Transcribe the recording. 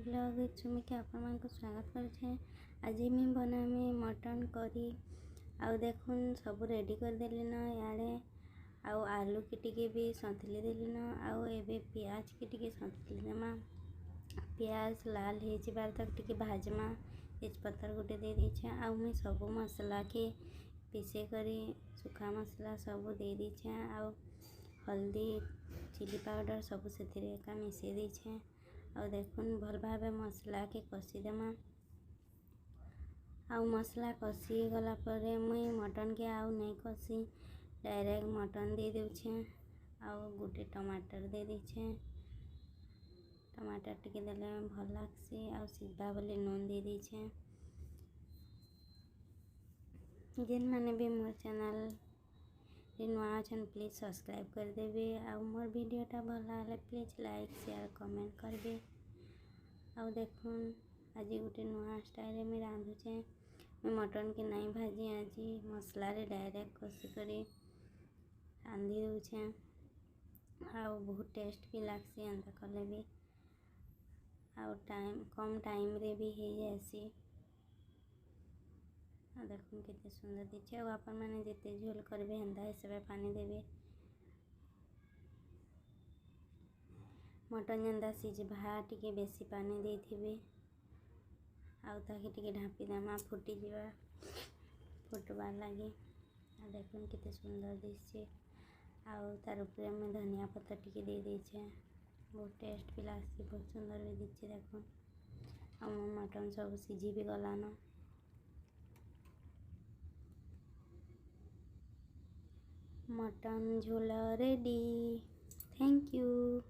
Blog Sumi के आपण को स्वागत करछे। आज मैं बनामी मटन करी। आउ देखुन सब रेडी कर देली न यारे। आउ आलू के टिके भी संतली देली न। आउ एबे प्याज के टिके संतली देमा। प्याज लाल हो जाबार तक टिके भाजमा। तेजपत्ता गोटे दे दीछे। आउ मैं सब मसला के पीसे करी सुखा मसला सब दे दीछे। आउ हल्दी चिली पाउडर सब से एका मिसई दीछे। और देखुन भल भावे मसला के कषी देमा। आउ मसला कषी गला परे मुई मटन के आउ नहीं कषी डायरेक्ट मटन दे देउछे। आउ गोटे टमाटर दे दीछे। टमाटर टिके देले भल लागसी। आउ सीधा बोले नून दे दीछे। जिन माने भी मोर चैनल नुआ अछन प्लीज सब्सक्राइब कर देबे। आउ मोर वीडियोटा भल लागले प्लीज लाइक शेयर कमेंट करबे। आउ देखुन आज गोटे नुआ स्टाइल में रांधुचे। मैं मटन के नहीं भाजी आज मसला रे डायरेक्ट कषी करी रांधि दूचे। आउ बहुत टेस्ट भी लागसी एंता कले भी। आउ टाइम कम टाइम रे भी हो जासी। देखुन केते सुंदर दिखे। और अपन माने जेते झोल करबे हेंदा हिसाब पानी देबे। मटन जेंदा सिझबा टिके बेसी पानी देथिबे। आउ ताके टिके ढापी देमा फुटी जीवा फुटबार लागे। आ देखुन केते सुंदर दिसছে। आउ तार ऊपर में धनिया पत्ता टिके दे दीछे। बहुत टेस्ट भी लागसी बहुत सुंदर भी दिसছে देखुन। आ मटन सब सिझी भी गलान। मटन झोल रेडी। Thank you.